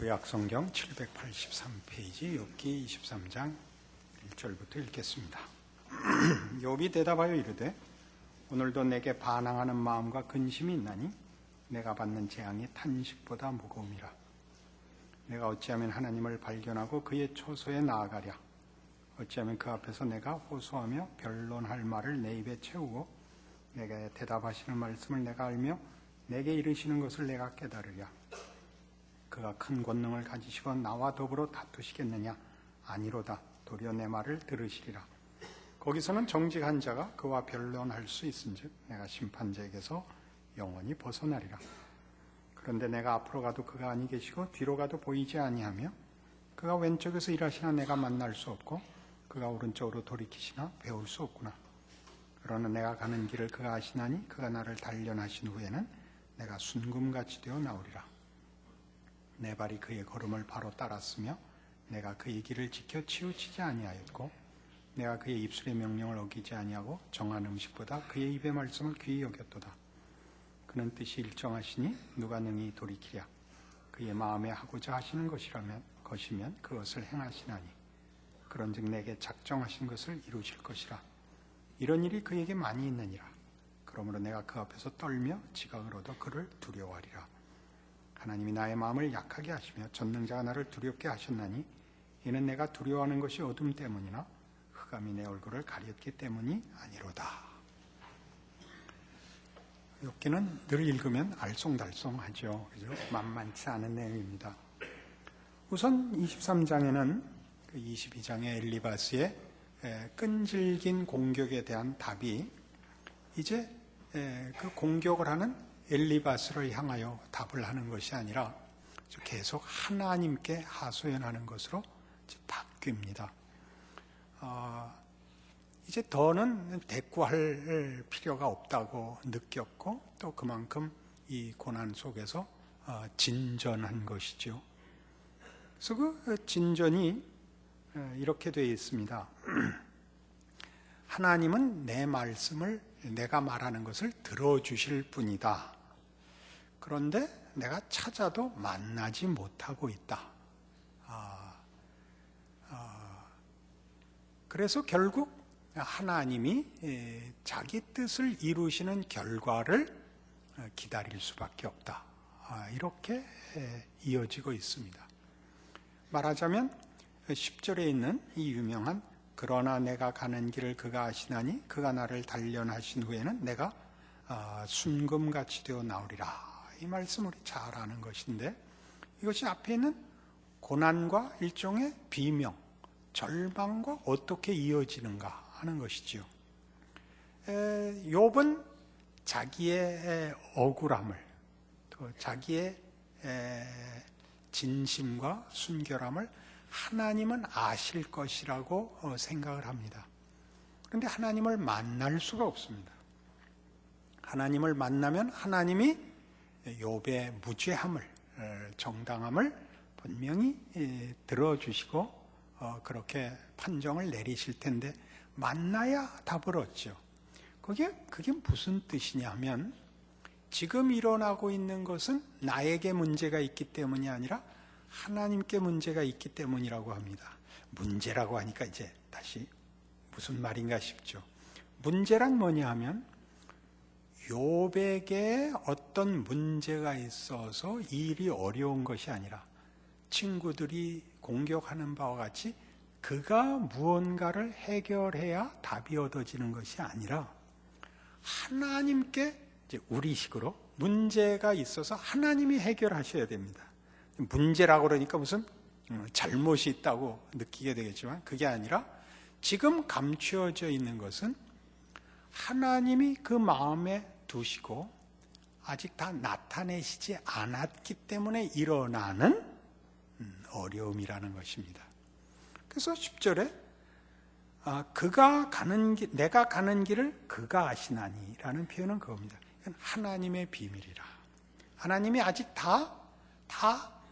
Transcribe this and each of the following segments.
구약성경 783페이지 욥기 23장 1절부터 읽겠습니다. 욥이 대답하여 이르되 오늘도 내게 반항하는 마음과 근심이 있나니 내가 받는 재앙이 탄식보다 무거움이라. 내가 어찌하면 하나님을 발견하고 그의 처소에 나아가랴. 어찌하면 그 앞에서 내가 호소하며 변론할 말을 내 입에 채우고 내게 대답하시는 말씀을 내가 알며 내게 이르시는 것을 내가 깨달으랴. 그가 큰 권능을 가지시고 나와 더불어 다투시겠느냐? 아니로다. 도리어 내 말을 들으시리라. 거기서는 정직한 자가 그와 변론할 수 있은즉 내가 심판자에게서 영원히 벗어나리라. 그런데 내가 앞으로 가도 그가 아니 계시고 뒤로 가도 보이지 아니하며 그가 왼쪽에서 일하시나 내가 만날 수 없고 그가 오른쪽으로 돌이키시나 배울 수 없구나. 그러나 내가 가는 길을 그가 아시나니 그가 나를 단련하신 후에는 내가 순금같이 되어 나오리라. 내 발이 그의 걸음을 바로 따랐으며 내가 그의 길을 지켜 치우치지 아니하였고 내가 그의 입술의 명령을 어기지 아니하고 정한 음식보다 그의 입의 말씀을 귀히 여겼도다. 그는 뜻이 일정하시니 누가 능히 돌이키랴. 그의 마음에 하고자 하시는 것이면 그것을 행하시나니 그런즉 내게 작정하신 것을 이루실 것이라. 이런 일이 그에게 많이 있느니라. 그러므로 내가 그 앞에서 떨며 지각을 얻어 그를 두려워하리라. 하나님이 나의 마음을 약하게 하시며 전능자가 나를 두렵게 하셨나니 이는 내가 두려워하는 것이 어둠 때문이나 흑암이 내 얼굴을 가렸기 때문이 아니로다. 욥기는 늘 읽으면 알쏭달쏭하죠. 그죠? 만만치 않은 내용입니다. 우선 23장에는 그 22장의 엘리바스의 끈질긴 공격에 대한 답이 이제 그 공격을 하는 엘리바스를 향하여 답을 하는 것이 아니라 계속 하나님께 하소연하는 것으로 바뀝니다. 이제 더는 대꾸할 필요가 없다고 느꼈고 또 그만큼 이 고난 속에서 진전한 것이죠. 그래서 그 진전이 이렇게 되어 있습니다. 하나님은 내 말씀을 내가 말하는 것을 들어주실 분이다. 그런데 내가 찾아도 만나지 못하고 있다. 그래서 결국 하나님이 자기 뜻을 이루시는 결과를 기다릴 수밖에 없다. 이렇게 이어지고 있습니다. 말하자면 10절에 있는 이 유명한 그러나 내가 가는 길을 그가 아시나니 그가 나를 단련하신 후에는 내가 순금같이 되어 나오리라. 이 말씀 우리 잘 아는 것인데 이것이 앞에 있는 고난과 일종의 비명, 절망과 어떻게 이어지는가 하는 것이지요. 욥은 자기의 억울함을 또 자기의 진심과 순결함을 하나님은 아실 것이라고 생각을 합니다. 그런데 하나님을 만날 수가 없습니다. 하나님을 만나면 하나님이 욥의 무죄함을, 정당함을 분명히 들어주시고 그렇게 판정을 내리실 텐데 만나야 답을 얻죠. 그게 무슨 뜻이냐면 지금 일어나고 있는 것은 나에게 문제가 있기 때문이 아니라 하나님께 문제가 있기 때문이라고 합니다. 문제라고 하니까 이제 다시 무슨 말인가 싶죠. 문제란 뭐냐 하면 욥에게 어떤 문제가 있어서 일이 어려운 것이 아니라 친구들이 공격하는 바와 같이 그가 무언가를 해결해야 답이 얻어지는 것이 아니라 하나님께 이제 우리식으로 문제가 있어서 하나님이 해결하셔야 됩니다. 문제라고 그러니까 무슨 잘못이 있다고 느끼게 되겠지만 그게 아니라 지금 감추어져 있는 것은 하나님이 그 마음에 두시고 아직 다 나타내시지 않았기 때문에 일어나는 어려움이라는 것입니다. 그래서 10절에 내가 가는 길을 그가 아시나니 라는 표현은 그겁니다. 하나님의 비밀이라. 하나님이 아직 다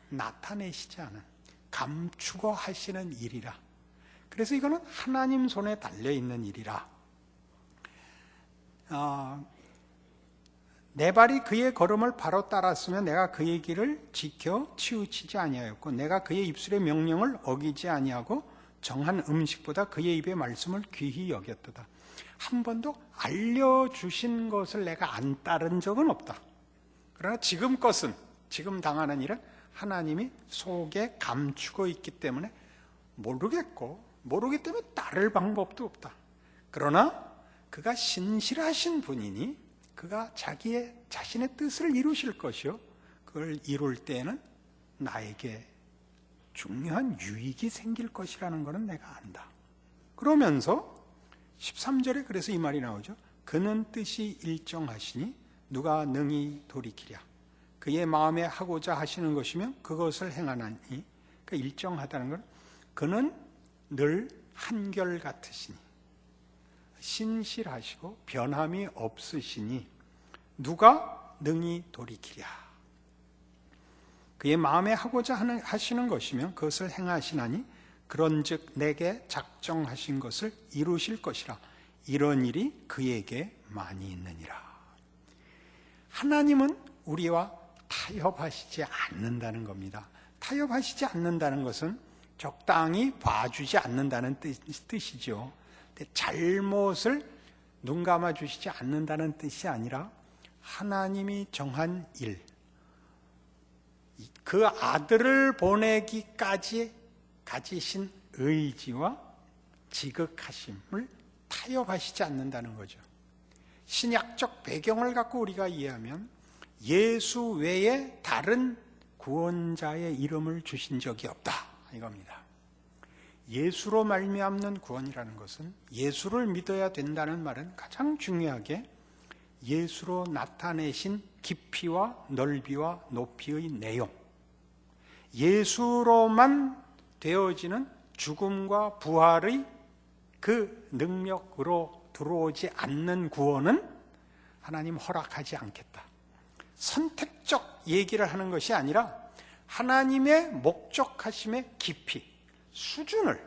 나타내시지 않은 감추고 하시는 일이라. 그래서 이거는 하나님 손에 달려있는 일이라. 내 발이 그의 걸음을 바로 따랐으면 내가 그의 길을 지켜 치우치지 아니하였고 내가 그의 입술의 명령을 어기지 아니하고 정한 음식보다 그의 입의 말씀을 귀히 여겼도다. 한 번도 알려주신 것을 내가 안 따른 적은 없다. 그러나 지금 당하는 일은 하나님이 속에 감추고 있기 때문에 모르기 때문에 따를 방법도 없다. 그러나 그가 신실하신 분이니 그가 자신의 뜻을 이루실 것이요, 그걸 이룰 때에는 나에게 중요한 유익이 생길 것이라는 것은 내가 안다. 그러면서 13절에 그래서 이 말이 나오죠. 그는 뜻이 일정하시니 누가 능히 돌이키랴. 그의 마음에 하고자 하시는 것이면 그것을 행하나니, 그 일정하다는 건 그는 늘 한결같으시니 신실하시고 변함이 없으시니 누가 능히 돌이키랴. 그의 마음에 하고자 하시는 것이면 그것을 행하시나니 그런즉 내게 작정하신 것을 이루실 것이라. 이런 일이 그에게 많이 있느니라. 하나님은 우리와 타협하시지 않는다는 겁니다. 타협하시지 않는다는 것은 적당히 봐주지 않는다는 뜻이죠. 잘못을 눈 감아 주시지 않는다는 뜻이 아니라 하나님이 정한 일, 그 아들을 보내기까지 가지신 의지와 지극하심을 타협하시지 않는다는 거죠. 신약적 배경을 갖고 우리가 이해하면 예수 외에 다른 구원자의 이름을 주신 적이 없다 이겁니다. 예수로 말미암는 구원이라는 것은, 예수를 믿어야 된다는 말은 가장 중요하게 예수로 나타내신 깊이와 넓이와 높이의 내용, 예수로만 되어지는 죽음과 부활의 그 능력으로 들어오지 않는 구원은 하나님 허락하지 않겠다. 선택적 얘기를 하는 것이 아니라 하나님의 목적하심의 깊이, 수준을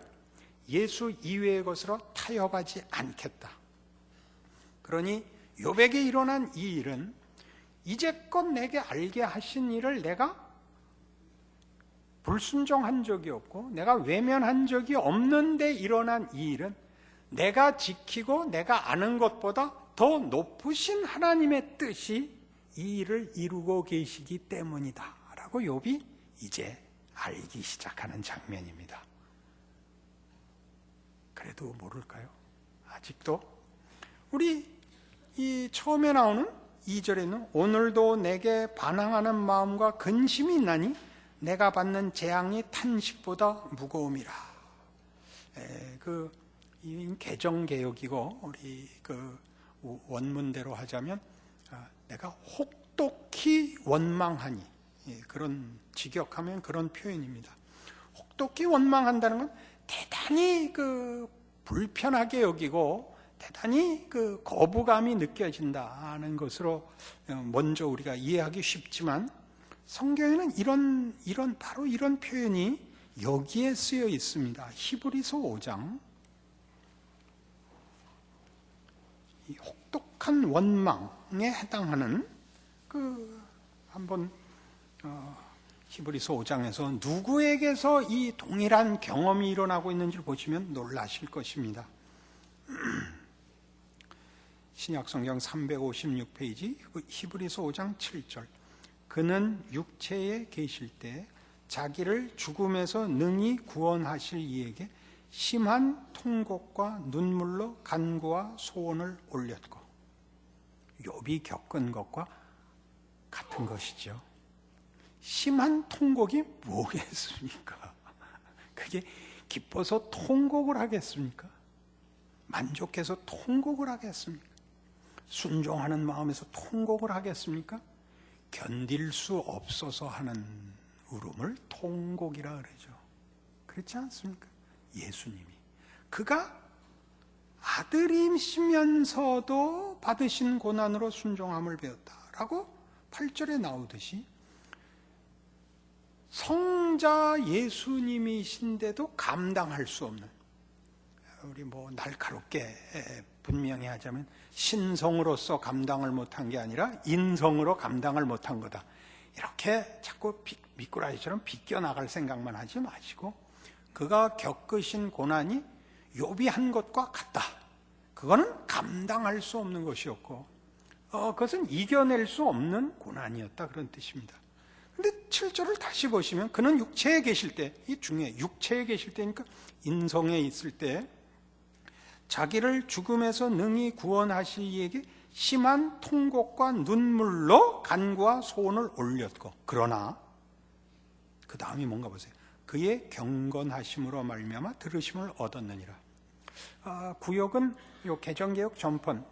예수 이외의 것으로 타협하지 않겠다. 그러니 욥에게 일어난 이 일은 이제껏 내게 알게 하신 일을 내가 불순종한 적이 없고 내가 외면한 적이 없는데 일어난 이 일은 내가 지키고 내가 아는 것보다 더 높으신 하나님의 뜻이 이 일을 이루고 계시기 때문이다 라고 욥이 이제 알기 시작하는 장면입니다. 그래도 모를까요? 아직도 우리 이 처음에 나오는 2절에는 오늘도 내게 반항하는 마음과 근심이 있나니 내가 받는 재앙이 탄식보다 무거움이라. 이 개정개혁이고 우리 그 원문대로 하자면 내가 혹독히 원망하니, 그런 직역하면 그런 표현입니다. 혹독히 원망한다는 건 대단히 불편하게 여기고 대단히 거부감이 느껴진다는 것으로 먼저 우리가 이해하기 쉽지만, 성경에는 바로 이런 표현이 여기에 쓰여 있습니다. 히브리서 5장. 이 혹독한 원망에 해당하는 한번 히브리서 5장에서 누구에게서 이 동일한 경험이 일어나고 있는지를 보시면 놀라실 것입니다. 신약성경 356페이지 히브리서 5장 7절. 그는 육체에 계실 때 자기를 죽음에서 능히 구원하실 이에게 심한 통곡과 눈물로 간구와 소원을 올렸고, 욥이 겪은 것과 같은 것이죠. 심한 통곡이 뭐겠습니까? 그게 기뻐서 통곡을 하겠습니까? 만족해서 통곡을 하겠습니까? 순종하는 마음에서 통곡을 하겠습니까? 견딜 수 없어서 하는 울음을 통곡이라 그러죠. 그렇지 않습니까? 예수님이 그가 아들이시면서도 받으신 고난으로 순종함을 배웠다라고 8절에 나오듯이, 성자 예수님이신데도 감당할 수 없는, 우리 날카롭게 분명히 하자면 신성으로서 감당을 못한 게 아니라 인성으로 감당을 못한 거다. 이렇게 자꾸 미꾸라지처럼 비껴나갈 생각만 하지 마시고 그가 겪으신 고난이 욥이 한 것과 같다. 그거는 감당할 수 없는 것이었고 그것은 이겨낼 수 없는 고난이었다, 그런 뜻입니다. 근데 7절을 다시 보시면 그는 육체에 계실 때, 이 중요해, 육체에 계실 때니까 인성에 있을 때 자기를 죽음에서 능히 구원하시기에 심한 통곡과 눈물로 간구와 소원을 올렸고, 그러나 그 다음이 뭔가 보세요. 그의 경건하심으로 말미암아 들으심을 얻었느니라. 구역은 요 개정개혁 전번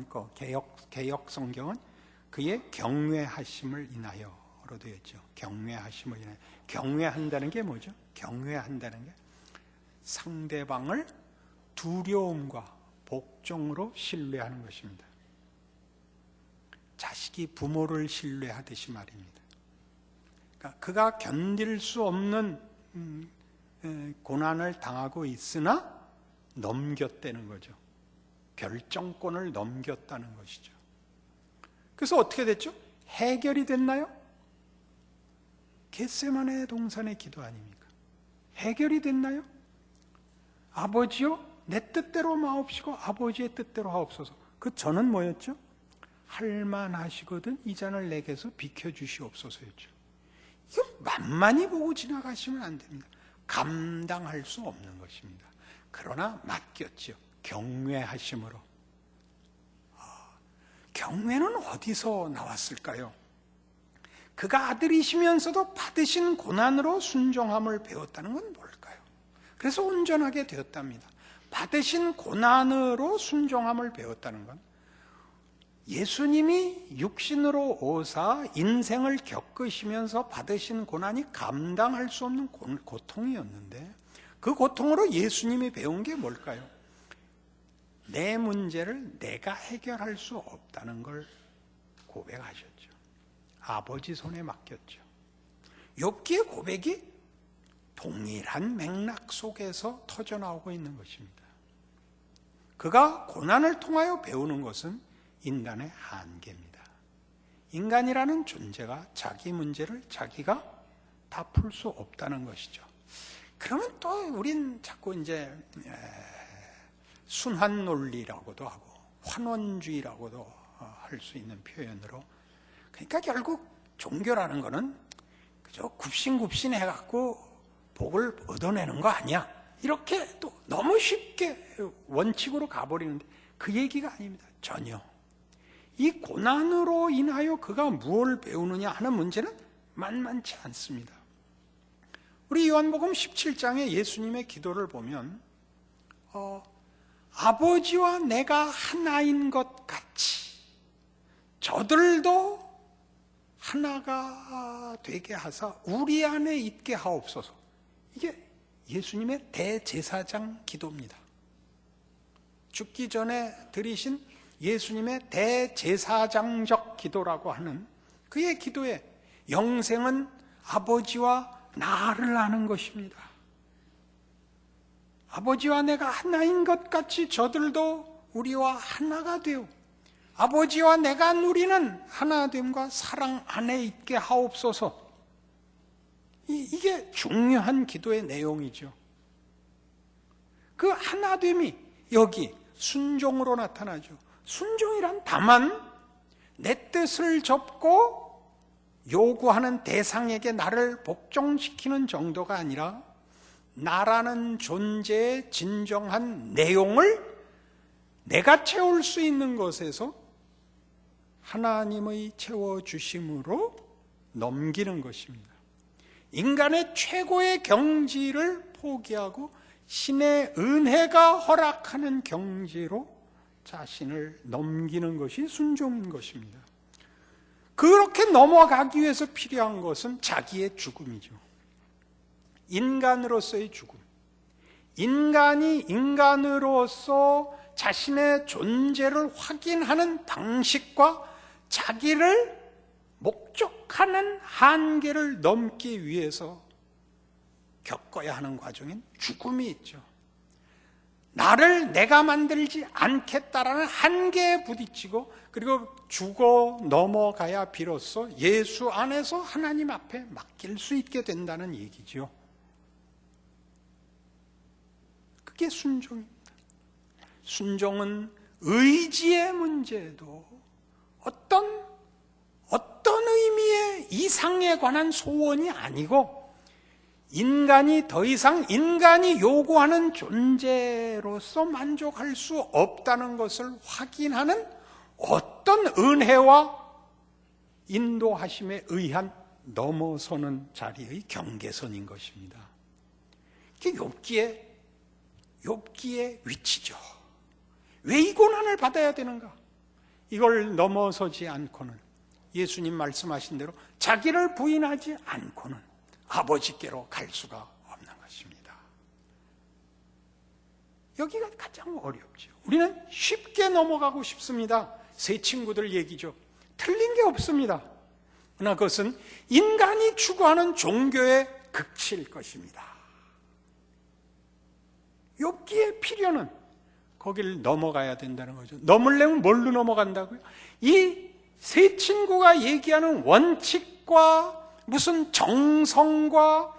거 개혁 성경은 그의 경외하심을 인하여로 되어 있죠. 경외하심을 인하여. 경외한다는 게 뭐죠? 경외한다는 게 상대방을 두려움과 복종으로 신뢰하는 것입니다. 자식이 부모를 신뢰하듯이 말입니다. 그러니까 그가 견딜 수 없는 고난을 당하고 있으나 넘겼다는 거죠. 결정권을 넘겼다는 것이죠. 그래서 어떻게 됐죠? 해결이 됐나요? 겟세마네 동산의 기도 아닙니까? 해결이 됐나요? 아버지요, 내 뜻대로 마옵시고 아버지의 뜻대로 하옵소서. 그 전은 뭐였죠? 할만하시거든 이 잔을 내게서 비켜주시옵소서였죠. 이거 만만히 보고 지나가시면 안 됩니다. 감당할 수 없는 것입니다. 그러나 맡겼죠. 경외하심으로. 경외는 어디서 나왔을까요? 그가 아들이시면서도 받으신 고난으로 순종함을 배웠다는 건 뭘까요? 그래서 온전하게 되었답니다. 받으신 고난으로 순종함을 배웠다는 건 예수님이 육신으로 오사 인생을 겪으시면서 받으신 고난이 감당할 수 없는 고통이었는데 그 고통으로 예수님이 배운 게 뭘까요? 내 문제를 내가 해결할 수 없다는 걸 고백하셨죠. 아버지 손에 맡겼죠. 욥기의 고백이 동일한 맥락 속에서 터져나오고 있는 것입니다. 그가 고난을 통하여 배우는 것은 인간의 한계입니다. 인간이라는 존재가 자기 문제를 자기가 다 풀 수 없다는 것이죠. 그러면 또 우린 자꾸 이제 순환 논리라고도 하고 환원주의라고도 할 수 있는 표현으로, 그러니까 결국 종교라는 거는 그저 굽신굽신 해갖고 복을 얻어내는 거 아니야, 이렇게 또 너무 쉽게 원칙으로 가버리는데 그 얘기가 아닙니다. 전혀. 이 고난으로 인하여 그가 무엇을 배우느냐 하는 문제는 만만치 않습니다. 우리 요한복음 17장에 예수님의 기도를 보면 아버지와 내가 하나인 것 같이 저들도 하나가 되게 하사 우리 안에 있게 하옵소서. 이게 예수님의 대제사장 기도입니다. 죽기 전에 드리신 예수님의 대제사장적 기도라고 하는 그의 기도에 영생은 아버지와 나를 아는 것입니다. 아버지와 내가 하나인 것 같이 저들도 우리와 하나가 되어 아버지와 내가 누리는 하나됨과 사랑 안에 있게 하옵소서. 이게 중요한 기도의 내용이죠. 그 하나됨이 여기 순종으로 나타나죠. 순종이란 다만 내 뜻을 접고 요구하는 대상에게 나를 복종시키는 정도가 아니라 나라는 존재의 진정한 내용을 내가 채울 수 있는 것에서 하나님의 채워주심으로 넘기는 것입니다. 인간의 최고의 경지를 포기하고 신의 은혜가 허락하는 경지로 자신을 넘기는 것이 순종인 것입니다. 그렇게 넘어가기 위해서 필요한 것은 자기의 죽음이죠. 인간으로서의 죽음. 인간이 인간으로서 자신의 존재를 확인하는 방식과 자기를 목적하는 한계를 넘기 위해서 겪어야 하는 과정엔 죽음이 있죠. 나를 내가 만들지 않겠다라는 한계에 부딪히고 그리고 죽어 넘어가야 비로소 예수 안에서 하나님 앞에 맡길 수 있게 된다는 얘기죠. 그게 순종입니다. 순종은 의지의 문제도 어떤 의미의 이상에 관한 소원이 아니고 인간이 더 이상 인간이 요구하는 존재로서 만족할 수 없다는 것을 확인하는 어떤 은혜와 인도하심에 의한 넘어서는 자리의 경계선인 것입니다. 이게 욥기의 위치죠. 왜 이 고난을 받아야 되는가? 이걸 넘어서지 않고는 예수님 말씀하신 대로 자기를 부인하지 않고는 아버지께로 갈 수가 없는 것입니다. 여기가 가장 어렵죠. 우리는 쉽게 넘어가고 싶습니다. 새 친구들 얘기죠. 틀린 게 없습니다. 그러나 그것은 인간이 추구하는 종교의 극치일 것입니다. 욥기의 필요는 거기를 넘어가야 된다는 거죠. 넘으려면 뭘로 넘어간다고요? 이 세 친구가 얘기하는 원칙과 무슨 정성과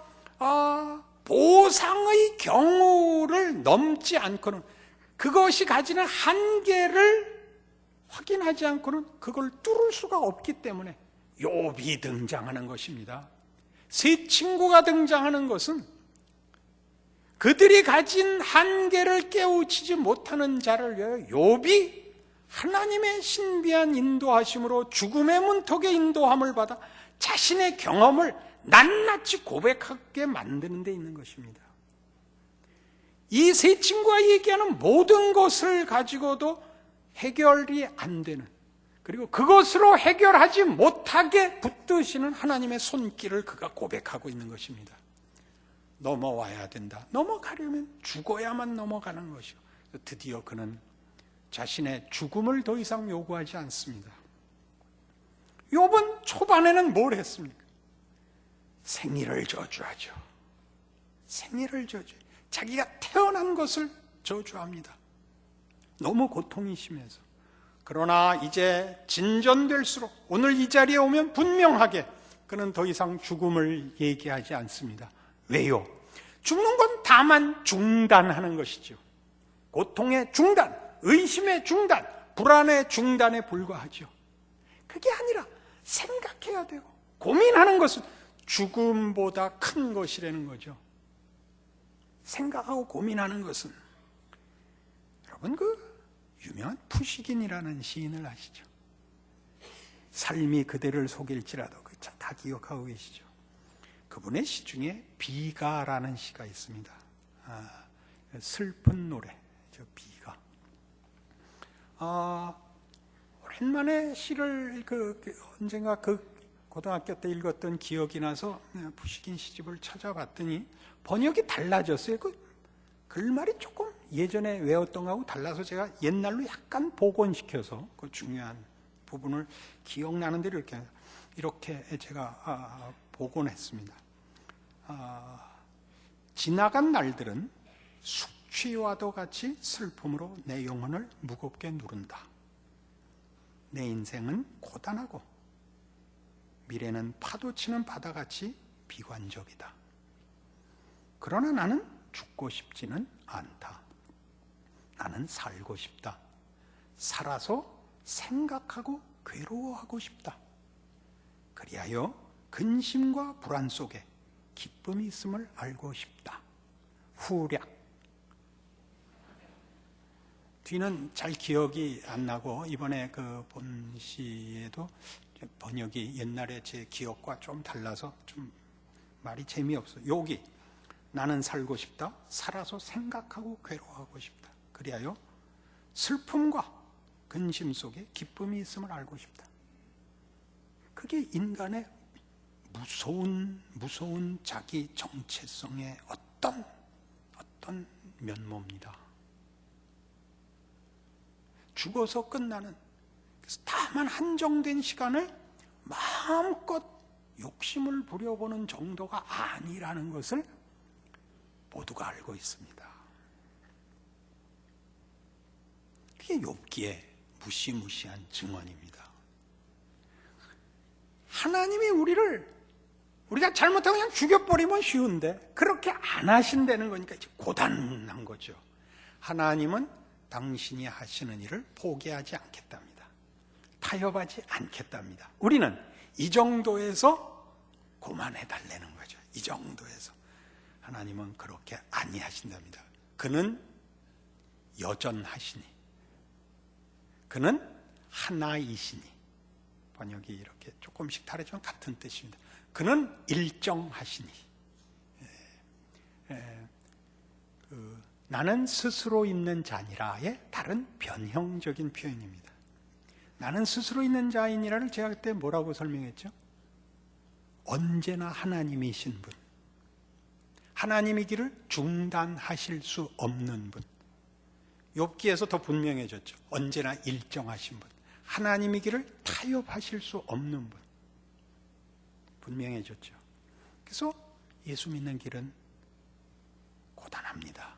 보상의 경우를 넘지 않고는, 그것이 가지는 한계를 확인하지 않고는 그걸 뚫을 수가 없기 때문에 욥이 등장하는 것입니다. 세 친구가 등장하는 것은 그들이 가진 한계를 깨우치지 못하는 자를 위하여 욥이 하나님의 신비한 인도하심으로 죽음의 문턱에 인도함을 받아 자신의 경험을 낱낱이 고백하게 만드는 데 있는 것입니다. 이 세 친구가 얘기하는 모든 것을 가지고도 해결이 안 되는, 그리고 그것으로 해결하지 못하게 붙드시는 하나님의 손길을 그가 고백하고 있는 것입니다. 넘어와야 된다. 넘어가려면 죽어야만 넘어가는 것이고, 드디어 그는 자신의 죽음을 더 이상 요구하지 않습니다. 욥은 초반에는 뭘 했습니까? 생일을 저주하죠. 생일을 저주. 자기가 태어난 것을 저주합니다. 너무 고통이 심해서. 그러나 이제 진전될수록 오늘 이 자리에 오면 분명하게 그는 더 이상 죽음을 얘기하지 않습니다. 왜요? 죽는 건 다만 중단하는 것이죠. 고통의 중단, 의심의 중단, 불안의 중단에 불과하죠. 그게 아니라 생각해야 되고 고민하는 것은 죽음보다 큰 것이라는 거죠. 생각하고 고민하는 것은, 여러분 그 유명한 푸시긴이라는 시인을 아시죠? 삶이 그대를 속일지라도, 그 다 기억하고 계시죠? 그분의 시 중에 비가라는 시가 있습니다. 슬픈 노래, 저 비가. 오랜만에 시를 언젠가 고등학교 때 읽었던 기억이 나서 푸시긴 시집을 찾아봤더니 번역이 달라졌어요. 그 글말이 조금 예전에 외웠던 거하고 달라서 제가 옛날로 약간 복원시켜서 그 중요한 부분을 기억나는 대로 이렇게 제가 복원했습니다. 지나간 날들은 숙취와도 같이 슬픔으로 내 영혼을 무겁게 누른다. 내 인생은 고단하고 미래는 파도치는 바다같이 비관적이다. 그러나 나는 죽고 싶지는 않다. 나는 살고 싶다. 살아서 생각하고 괴로워하고 싶다. 그리하여 근심과 불안 속에 기쁨이 있음을 알고 싶다. 후략. 뒤는 잘 기억이 안 나고 이번에 그 본 시에도 번역이 옛날에 제 기억과 좀 달라서 좀 말이 재미없어요. 여기 나는 살고 싶다. 살아서 생각하고 괴로워하고 싶다. 그리하여 슬픔과 근심 속에 기쁨이 있음을 알고 싶다. 그게 인간의 무서운 자기 정체성의 어떤 면모입니다. 죽어서 끝나는, 그래서 다만 한정된 시간을 마음껏 욕심을 부려보는 정도가 아니라는 것을 모두가 알고 있습니다. 그게 욥기의 무시무시한 증언입니다. 하나님이 우리가 잘못하면 그냥 죽여버리면 쉬운데 그렇게 안 하신다는 거니까 이제 고단한 거죠. 하나님은 당신이 하시는 일을 포기하지 않겠답니다. 타협하지 않겠답니다. 우리는 이 정도에서 고만해달라는 거죠. 이 정도에서. 하나님은 그렇게 아니하신답니다. 그는 여전하시니, 그는 하나이시니, 번역이 이렇게 조금씩 다르지만 같은 뜻입니다. 그는 일정하시니, 나는 스스로 있는 자니라의 다른 변형적인 표현입니다. 나는 스스로 있는 자이니라를 제가 그때 뭐라고 설명했죠? 언제나 하나님이신 분, 하나님이기를 중단하실 수 없는 분. 욥기에서 더 분명해졌죠. 언제나 일정하신 분, 하나님이기를 타협하실 수 없는 분, 분명해졌죠. 그래서 예수 믿는 길은 고단합니다.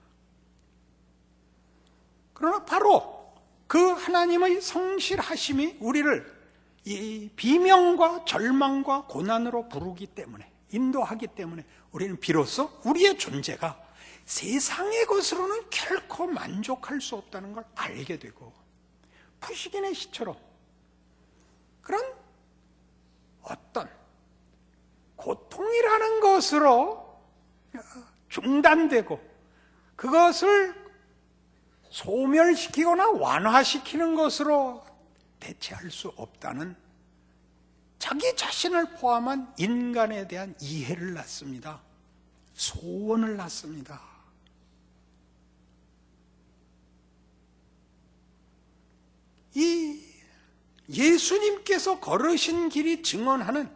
그러나 바로 그 하나님의 성실하심이 우리를 이 비명과 절망과 고난으로 부르기 때문에, 인도하기 때문에 우리는 비로소 우리의 존재가 세상의 것으로는 결코 만족할 수 없다는 걸 알게 되고, 푸시긴의 시처럼 그런 어떤 고통이라는 것으로 중단되고 그것을 소멸시키거나 완화시키는 것으로 대체할 수 없다는 자기 자신을 포함한 인간에 대한 이해를 낳습니다. 소원을 낳습니다. 이 예수님께서 걸으신 길이 증언하는,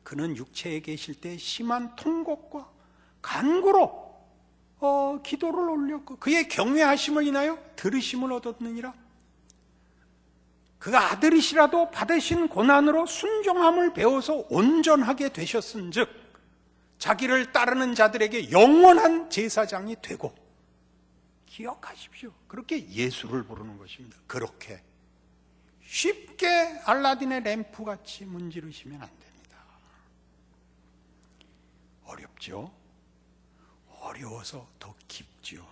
그는 육체에 계실 때 심한 통곡과 간구로 기도를 올렸고 그의 경외하심을 인하여 들으심을 얻었느니라. 그가 아들이시라도 받으신 고난으로 순종함을 배워서 온전하게 되셨은즉 자기를 따르는 자들에게 영원한 제사장이 되고, 기억하십시오. 그렇게 예수를 부르는 것입니다. 그렇게 쉽게 알라딘의 램프같이 문지르시면 안 됩니다. 어렵죠? 어려워서 더 깊죠.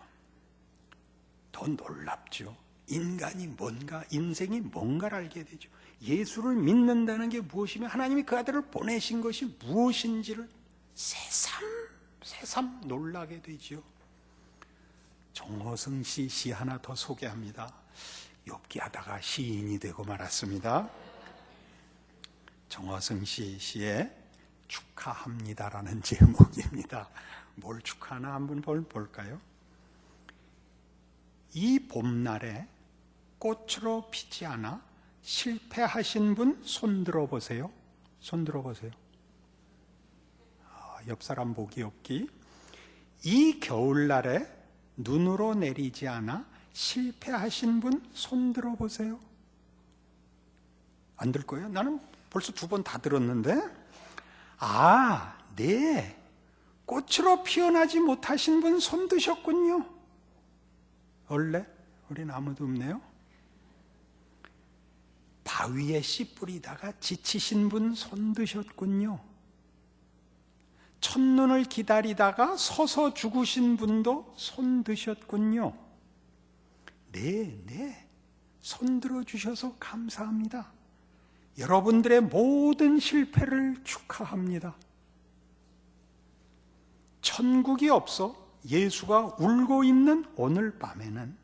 더 놀랍죠. 인간이 뭔가, 인생이 뭔가를 알게 되죠. 예수를 믿는다는 게 무엇이며 하나님이 그 아들을 보내신 것이 무엇인지를 새삼 놀라게 되죠. 정호승 시 하나 더 소개합니다. 욥기 하다가 시인이 되고 말았습니다. 정호승 시의 축하합니다라는 제목입니다. 뭘 축하하나 한번 볼까요? 이 봄날에 꽃으로 피지 않아 실패하신 분 손들어 보세요. 손들어 보세요. 옆 사람 보기 없기. 이 겨울날에 눈으로 내리지 않아 실패하신 분 손들어 보세요. 안 들 거예요? 나는 벌써 2번 다 들었는데. 네. 꽃으로 피어나지 못하신 분 손 드셨군요. 원래 우린 아무도 없네요. 바위에 씨 뿌리다가 지치신 분 손 드셨군요. 첫눈을 기다리다가 서서 죽으신 분도 손 드셨군요. 네, 손 들어주셔서 감사합니다. 여러분들의 모든 실패를 축하합니다. 천국이 없어 예수가 울고 있는 오늘 밤에는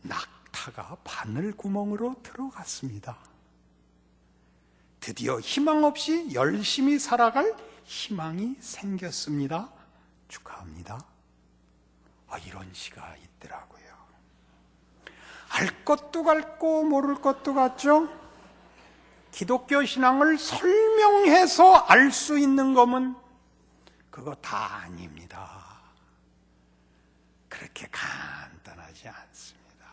낙타가 바늘 구멍으로 들어갔습니다. 드디어 희망 없이 열심히 살아갈 희망이 생겼습니다. 축하합니다. 이런 시가 있더라고요. 알 것도 같고 모를 것도 같죠? 기독교 신앙을 설명해서 알 수 있는 거면 그거 다 아닙니다. 그렇게 간단하지 않습니다.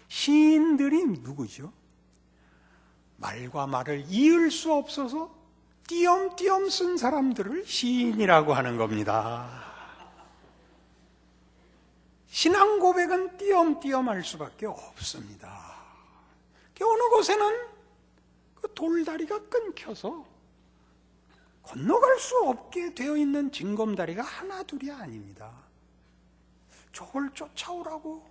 시인들이 누구죠? 말과 말을 이을 수 없어서 띄엄띄엄 쓴 사람들을 시인이라고 하는 겁니다. 신앙 고백은 띄엄띄엄 할 수밖에 없습니다. 어느 곳에는 그 돌다리가 끊겨서 건너갈 수 없게 되어 있는 징검다리가 하나 둘이 아닙니다. 저걸 쫓아오라고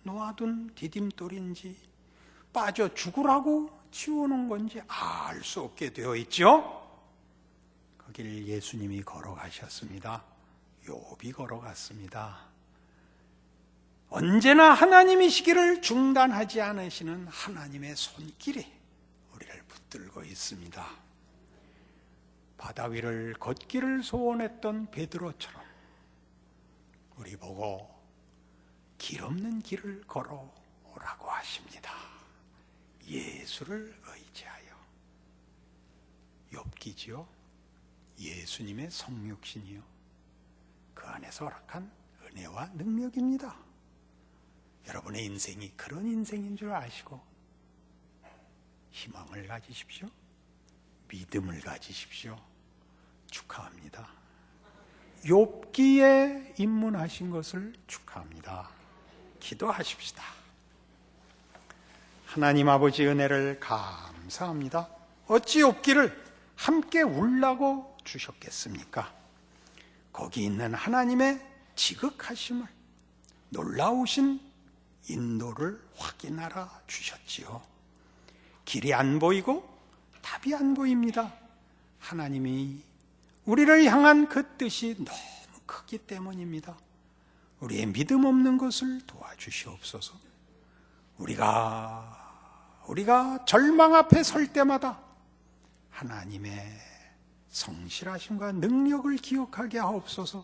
놓아둔 디딤돌인지 빠져 죽으라고 치워놓은 건지 알 수 없게 되어 있죠. 거길 예수님이 걸어가셨습니다. 욥이 걸어갔습니다. 언제나 하나님이시기를 중단하지 않으시는 하나님의 손길이 우리를 붙들고 있습니다. 바다 위를 걷기를 소원했던 베드로처럼 우리 보고 길 없는 길을 걸어오라고 하십니다. 예수를 의지하여. 욥기지요. 예수님의 성육신이요. 그 안에서 허락한 은혜와 능력입니다. 여러분의 인생이 그런 인생인 줄 아시고 희망을 가지십시오. 믿음을 가지십시오. 축하합니다. 욥기에 입문하신 것을 축하합니다. 기도하십시다. 하나님 아버지 은혜를 감사합니다. 어찌 욥기를 함께 울라고 주셨겠습니까? 거기 있는 하나님의 지극하심을, 놀라우신 인도를 확인하라 주셨지요. 길이 안 보이고 답이 안 보입니다. 하나님이 우리를 향한 그 뜻이 너무 크기 때문입니다. 우리의 믿음 없는 것을 도와주시옵소서. 우리가 절망 앞에 설 때마다 하나님의 성실하심과 능력을 기억하게 하옵소서.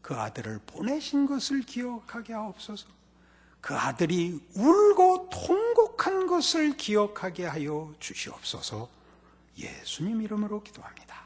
그 아들을 보내신 것을 기억하게 하옵소서. 그 아들이 울고 통곡한 것을 기억하게 하여 주시옵소서. 예수님 이름으로 기도합니다.